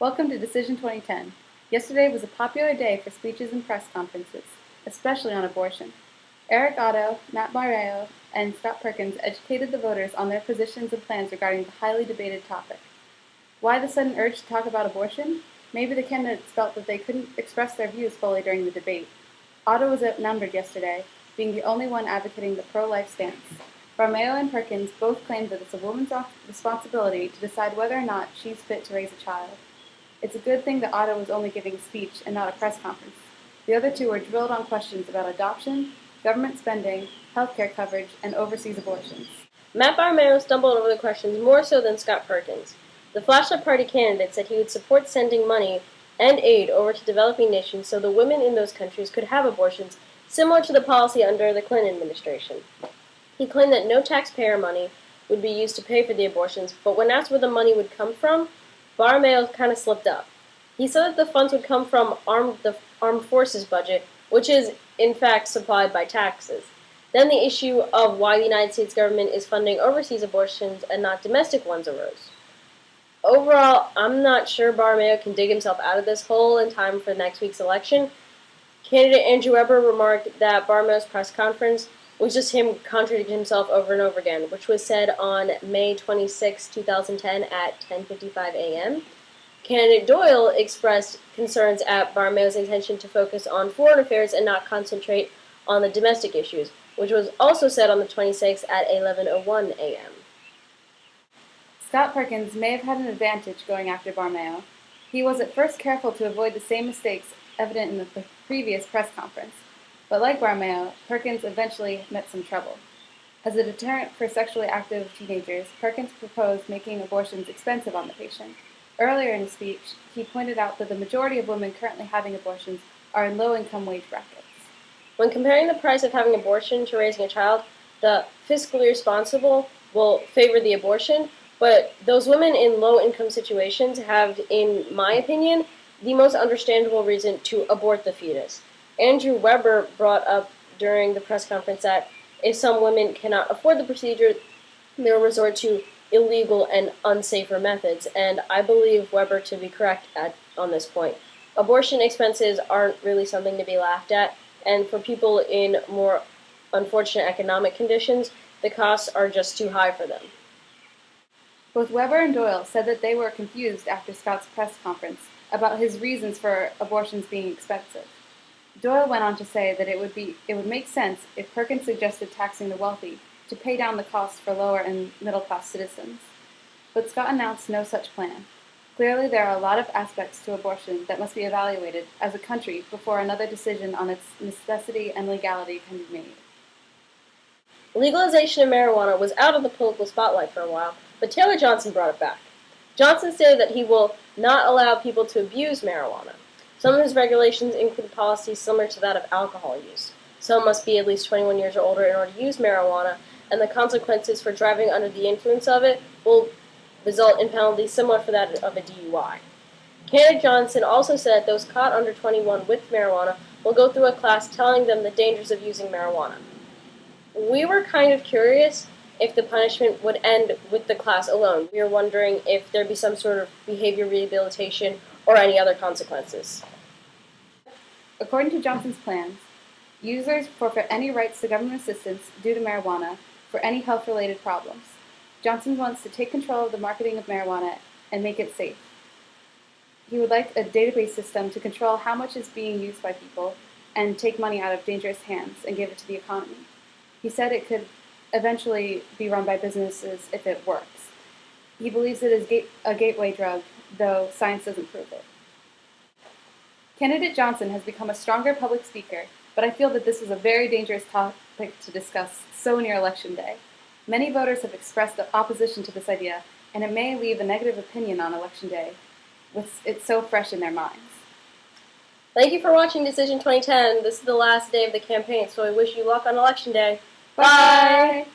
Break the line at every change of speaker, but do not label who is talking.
Welcome to Decision 2010. Yesterday was a popular day for speeches and press conferences, especially on abortion. Eric Otto, Matt Barreo, and Scott Perkins educated the voters on their positions and plans regarding the highly debated topic. Why the sudden urge to talk about abortion? Maybe the candidates felt that they couldn't express their views fully during the debate. Otto was outnumbered yesterday, being the only one advocating the pro-life stance. Barreo and Perkins both claimed that it's a woman's responsibility to decide whether or not she's fit to raise a child. It's a good thing that Otto was only giving a speech and not a press conference. The other two were drilled on questions about adoption, government spending, healthcare coverage, and overseas abortions.
Matt Barreo stumbled over the questions more so than Scott Perkins. The Flashlight Party candidate said he would support sending money and aid over to developing nations so the women in those countries could have abortions similar to the policy under the Clinton administration. He claimed that no taxpayer money would be used to pay for the abortions, but when asked where the money would come from, Barreo kind of slipped up. He said that the funds would come from the armed forces budget, which is, in fact, supplied by taxes. Then the issue of why the United States government is funding overseas abortions and not domestic ones arose. Overall, I'm not sure Barreo can dig himself out of this hole in time for next week's election. Candidate Andrew Weber remarked that Barreo's press conference was just him contradicting himself over and over again, which was said on May 26, 2010 at 10:55 a.m. Candidate Doyle expressed concerns at Barreo's intention to focus on foreign affairs and not concentrate on the domestic issues, which was also said on the 26th at 11:01 a.m.
Scott Perkins may have had an advantage going after Barreo. He was at first careful to avoid the same mistakes evident in the previous press conference. But like Barreo, Perkins eventually met some trouble. As a deterrent for sexually active teenagers, Perkins proposed making abortions expensive on the patient. Earlier in his speech, he pointed out that the majority of women currently having abortions are in low-income wage brackets.
When comparing the price of having an abortion to raising a child, the fiscally responsible will favor the abortion, but those women in low-income situations have, in my opinion, the most understandable reason to abort the fetus. Andrew Weber brought up during the press conference that if some women cannot afford the procedure, they'll resort to illegal and unsafer methods, and I believe Weber to be correct on this point. Abortion expenses aren't really something to be laughed at, and for people in more unfortunate economic conditions, the costs are just too high for them.
Both Weber and Doyle said that they were confused after Scott's press conference about his reasons for abortions being expensive. Doyle went on to say that it would make sense if Perkins suggested taxing the wealthy to pay down the costs for lower and middle-class citizens. But Scott announced no such plan. Clearly, there are a lot of aspects to abortion that must be evaluated as a country before another decision on its necessity and legality can be made.
Legalization of marijuana was out of the political spotlight for a while, but Taylor Johnson brought it back. Johnson stated that he will not allow people to abuse marijuana. Some of his regulations include policies similar to that of alcohol use. Some must be at least 21 years or older in order to use marijuana, and the consequences for driving under the influence of it will result in penalties similar for that of a DUI. Candidate Johnson also said those caught under 21 with marijuana will go through a class telling them the dangers of using marijuana. We were kind of curious if the punishment would end with the class alone. We were wondering if there'd be some sort of behavior rehabilitation or any other consequences.
According to Johnson's plans, users forfeit any rights to government assistance due to marijuana for any health-related problems. Johnson wants to take control of the marketing of marijuana and make it safe. He would like a database system to control how much is being used by people and take money out of dangerous hands and give it to the economy. He said it could eventually be run by businesses if it works. He believes it is a gateway drug, though science doesn't prove it. Candidate Johnson has become a stronger public speaker, but I feel that this is a very dangerous topic to discuss so near Election Day. Many voters have expressed opposition to this idea, and it may leave a negative opinion on Election Day, with it so fresh in their minds.
Thank you for watching Decision 2010. This is the last day of the campaign, so I wish you luck on Election Day. Bye!